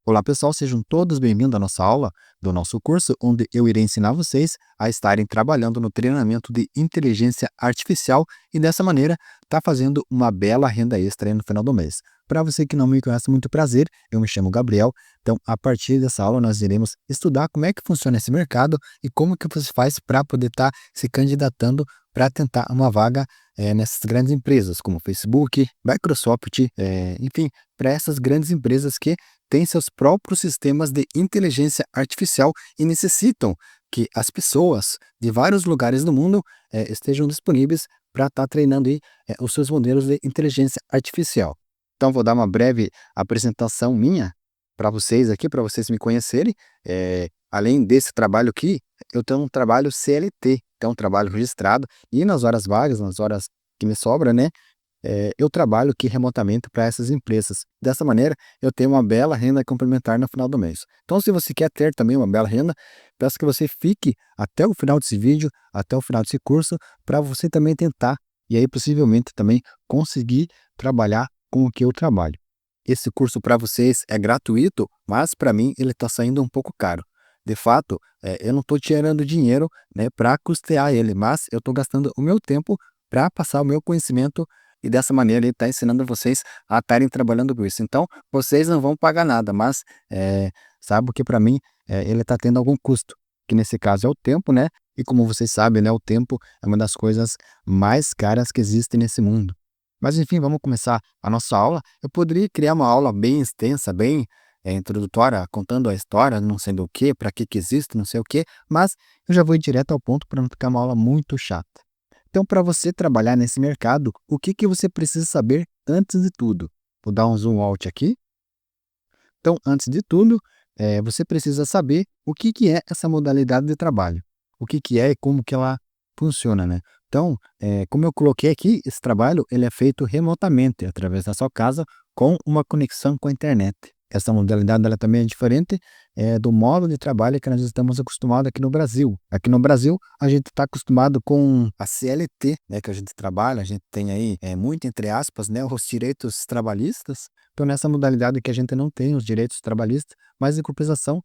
Olá pessoal, sejam todos bem-vindos à nossa aula do nosso curso, onde eu irei ensinar vocês a estarem trabalhando no treinamento de inteligência artificial e dessa maneira tá fazendo uma bela renda extra aí no final do mês. Para você que não me conhece, muito prazer, eu me chamo Gabriel. Então, a partir dessa aula, nós iremos estudar como é que funciona esse mercado e como que você faz para poder estar se candidatando para tentar uma vaga nessas grandes empresas, como Facebook, Microsoft, enfim, para essas grandes empresas que têm seus próprios sistemas de inteligência artificial e necessitam que as pessoas de vários lugares do mundo estejam disponíveis para estar treinando aí, os seus modelos de inteligência artificial. Então, vou dar uma breve apresentação minha para vocês aqui, para vocês me conhecerem. Além desse trabalho aqui, eu tenho um trabalho CLT, que é um trabalho registrado, e nas horas vagas, nas horas que me sobra, né, eu trabalho aqui remotamente para essas empresas. Dessa maneira, eu tenho uma bela renda complementar no final do mês. Então, se você quer ter também uma bela renda, peço que você fique até o final desse vídeo, até o final desse curso, para você também tentar, e aí possivelmente também conseguir trabalhar com o que eu trabalho. Esse curso para vocês é gratuito, mas para mim ele está saindo um pouco caro. De fato, eu não estou tirando dinheiro, né, para custear ele, mas eu estou gastando o meu tempo para passar o meu conhecimento e dessa maneira ele está ensinando vocês a estarem trabalhando com isso. Então, vocês não vão pagar nada, mas sabe que para mim ele está tendo algum custo, que nesse caso é o tempo, né? E como vocês sabem, né, o tempo é uma das coisas mais caras que existem nesse mundo. Mas enfim, vamos começar a nossa aula. Eu poderia criar uma aula bem extensa, bem introdutória, contando a história, não sei do que, para que existe, não sei o que, mas eu já vou ir direto ao ponto para não ficar uma aula muito chata. Então, para você trabalhar nesse mercado, o que que você precisa saber antes de tudo? Vou dar um zoom out aqui. Então, antes de tudo, você precisa saber o que que é essa modalidade de trabalho. O que que é e como que ela funciona, né? Então, como eu coloquei aqui, esse trabalho ele é feito remotamente, através da sua casa, com uma conexão com a internet. Essa modalidade ela também é diferente do modo de trabalho que nós estamos acostumados aqui no Brasil. Aqui no Brasil, a gente está acostumado com a CLT, né, que a gente trabalha, a gente tem aí, muito entre aspas, né, os direitos trabalhistas. Então, nessa modalidade que a gente não tem os direitos trabalhistas, mas em compensação,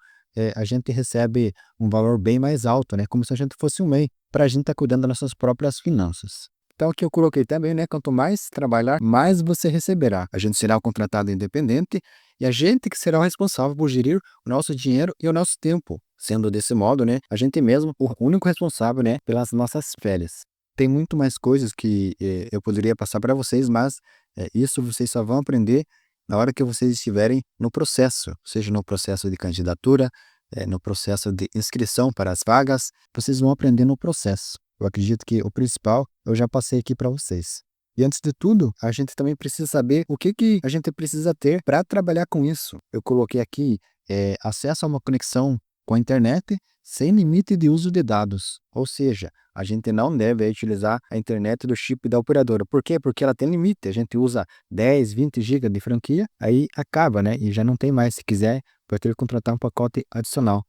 a gente recebe um valor bem mais alto, né, como se a gente fosse um MEI, para a gente estar cuidando das nossas próprias finanças. Então, aqui eu coloquei também, né, quanto mais trabalhar, mais você receberá. A gente será o contratado independente e a gente que será o responsável por gerir o nosso dinheiro e o nosso tempo. Sendo desse modo, né, a gente mesmo o único responsável, né, pelas nossas férias. Tem muito mais coisas que eu poderia passar para vocês, mas isso vocês só vão aprender na hora que vocês estiverem no processo, seja no processo de candidatura, no processo de inscrição para as vagas, vocês vão aprender no processo. Eu acredito que o principal eu já passei aqui para vocês. E antes de tudo, a gente também precisa saber o que que a gente precisa ter para trabalhar com isso. Eu coloquei aqui acesso a uma conexão com a internet sem limite de uso de dados. Ou seja, a gente não deve utilizar a internet do chip da operadora. Por quê? Porque ela tem limite. A gente usa 10, 20 GB de franquia, aí acaba, né? E já não tem mais. Se quiser, vai ter que contratar um pacote adicional.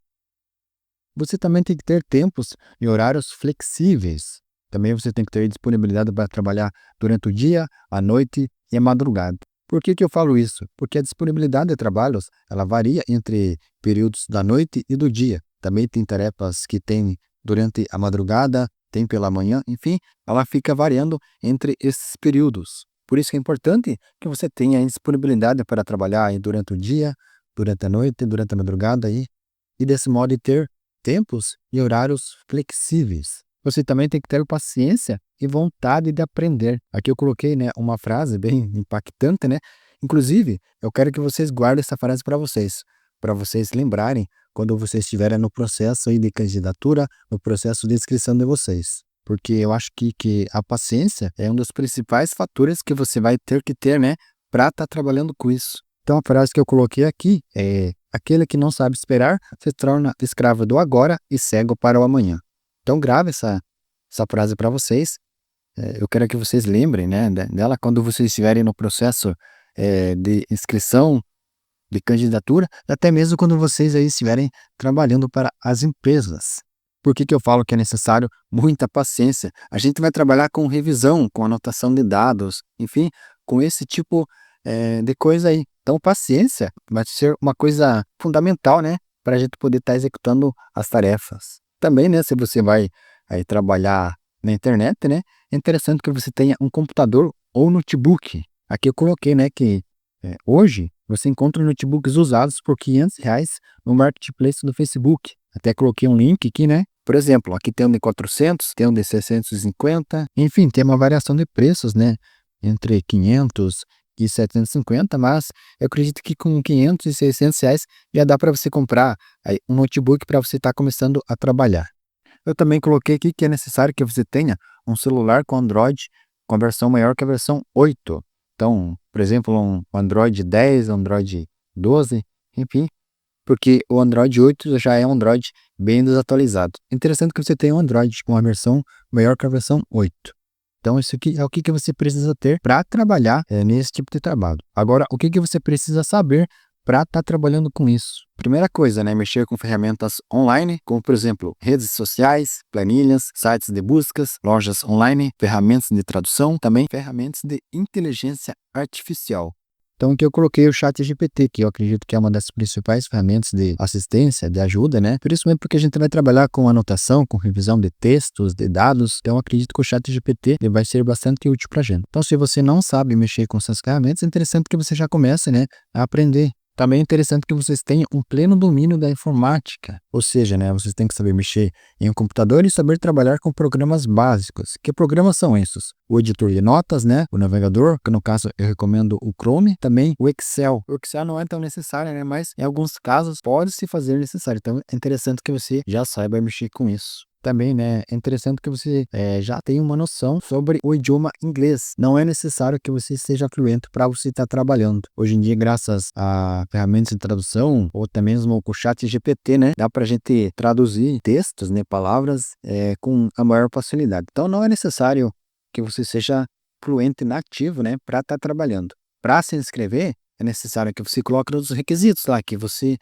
Você também tem que ter tempos e horários flexíveis. Também você tem que ter disponibilidade para trabalhar durante o dia, a noite e a madrugada. Por que que eu falo isso? Porque a disponibilidade de trabalhos, ela varia entre períodos da noite e do dia. Também tem tarefas que tem durante a madrugada, tem pela manhã, enfim, ela fica variando entre esses períodos. Por isso que é importante que você tenha disponibilidade para trabalhar aí durante o dia, durante a noite, durante a madrugada e desse modo ter tempos e horários flexíveis. Você também tem que ter paciência e vontade de aprender. Aqui eu coloquei, né, uma frase bem impactante, né? Inclusive, eu quero que vocês guardem essa frase para vocês lembrarem quando vocês estiverem no processo aí de candidatura, no processo de inscrição de vocês. Porque eu acho que a paciência é um dos principais fatores que você vai ter que ter, né, para estar trabalhando com isso. Então, a frase que eu coloquei aqui é: aquele que não sabe esperar se torna escravo do agora e cego para o amanhã. Então, grave essa frase para vocês. Eu quero que vocês lembrem, né, dela quando vocês estiverem no processo de inscrição, de candidatura, até mesmo quando vocês aí estiverem trabalhando para as empresas. Por que que eu falo que é necessário muita paciência? A gente vai trabalhar com revisão, com anotação de dados, enfim, com esse tipo de coisa aí. Então, paciência vai ser uma coisa fundamental, né, para a gente poder estar executando as tarefas. Também, né, se você vai aí trabalhar na internet, né, é interessante que você tenha um computador ou notebook. Aqui eu coloquei, né, que hoje você encontra notebooks usados por R$ 500 no marketplace do Facebook. Até coloquei um link aqui, né? Por exemplo, aqui tem um de 400, tem um de 650, enfim, tem uma variação de preços, né? Entre 500 e 750, mas eu acredito que com 500 e 600 reais já dá para você comprar aí um notebook para você estar começando a trabalhar. Eu também coloquei aqui que é necessário que você tenha um celular com Android com a versão maior que a versão 8. Então, por exemplo, um Android 10, Android 12, enfim, porque o Android 8 já é um Android bem desatualizado. Interessante que você tenha um Android com a versão maior que a versão 8. Então, isso aqui é o que você precisa ter para trabalhar nesse tipo de trabalho. Agora, o que você precisa saber para estar trabalhando com isso? Primeira coisa, né, mexer com ferramentas online, como por exemplo, redes sociais, planilhas, sites de buscas, lojas online, ferramentas de tradução, também ferramentas de inteligência artificial. Então, aqui eu coloquei o ChatGPT, que eu acredito que é uma das principais ferramentas de assistência, de ajuda, né? Principalmente porque a gente vai trabalhar com anotação, com revisão de textos, de dados. Então, eu acredito que o ChatGPT ele vai ser bastante útil para a gente. Então, se você não sabe mexer com essas ferramentas, é interessante que você já comece, né, a aprender. Também é interessante que vocês tenham um pleno domínio da informática, ou seja, né, vocês têm que saber mexer em um computador e saber trabalhar com programas básicos. Que programas são esses? O editor de notas, né, o navegador, que no caso eu recomendo o Chrome, também o Excel. O Excel não é tão necessário, né, mas em alguns casos pode se fazer necessário. Então é interessante que você já saiba mexer com isso. Também, né, é interessante que você já tenha uma noção sobre o idioma inglês. Não é necessário que você seja fluente para você estar trabalhando. Hoje em dia, graças a ferramentas de tradução, ou até mesmo com o chat GPT, né, dá para a gente traduzir textos, né, palavras, com a maior facilidade. Então, não é necessário que você seja fluente nativo, né, para estar trabalhando. Para se inscrever, é necessário que você coloque os requisitos lá, que você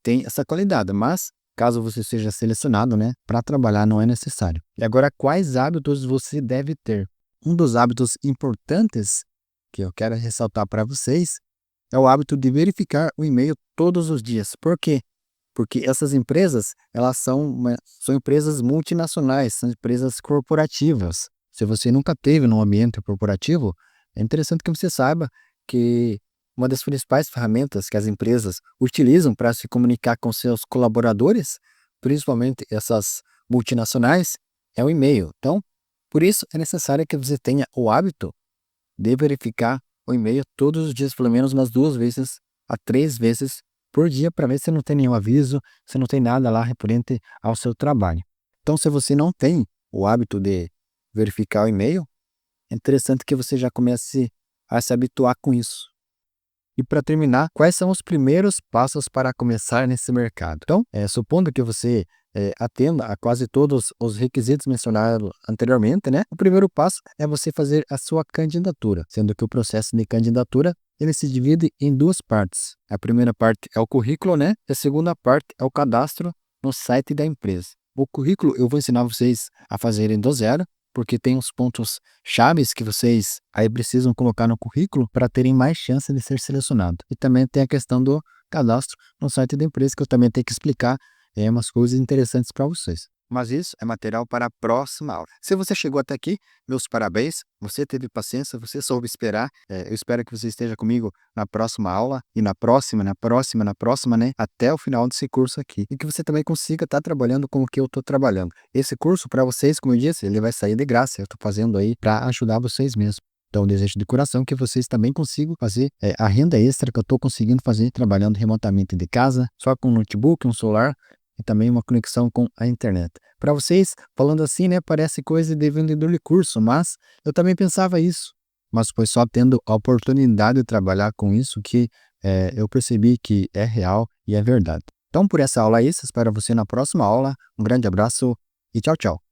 tem essa qualidade, mas caso você seja selecionado, né, para trabalhar não é necessário. E agora, quais hábitos você deve ter? Um dos hábitos importantes que eu quero ressaltar para vocês é o hábito de verificar o e-mail todos os dias. Por quê? Porque essas empresas, elas são empresas multinacionais, são empresas corporativas. Se você nunca teve num ambiente corporativo, é interessante que você saiba que uma das principais ferramentas que as empresas utilizam para se comunicar com seus colaboradores, principalmente essas multinacionais, é o e-mail. Então, por isso é necessário que você tenha o hábito de verificar o e-mail todos os dias, pelo menos umas 2 a 3 vezes por dia, para ver se não tem nenhum aviso, se não tem nada lá referente ao seu trabalho. Então, se você não tem o hábito de verificar o e-mail, é interessante que você já comece a se habituar com isso. E para terminar, quais são os primeiros passos para começar nesse mercado? Então, supondo que você atenda a quase todos os requisitos mencionados anteriormente, né? O primeiro passo é você fazer a sua candidatura, sendo que o processo de candidatura ele se divide em 2 partes. A primeira parte é o currículo, né? E a segunda parte é o cadastro no site da empresa. O currículo eu vou ensinar vocês a fazerem do zero, porque tem uns pontos chaves que vocês aí precisam colocar no currículo para terem mais chance de ser selecionado. E também tem a questão do cadastro no site da empresa, que eu também tenho que explicar umas coisas interessantes para vocês. Mas isso é material para a próxima aula. Se você chegou até aqui, meus parabéns. Você teve paciência, você soube esperar. Eu espero que você esteja comigo na próxima aula e na próxima, né? Até o final desse curso aqui. E que você também consiga estar trabalhando com o que eu estou trabalhando. Esse curso, para vocês, como eu disse, ele vai sair de graça. Eu estou fazendo aí para ajudar vocês mesmo. Então, eu desejo de coração que vocês também consigam fazer a renda extra que eu estou conseguindo fazer trabalhando remotamente de casa, só com um notebook, um celular, e também uma conexão com a internet. Para vocês, falando assim, né, parece coisa de vendedor de curso, mas eu também pensava isso. Mas foi só tendo a oportunidade de trabalhar com isso que eu percebi que é real e é verdade. Então, por essa aula é isso. Espero você na próxima aula. Um grande abraço e tchau, tchau.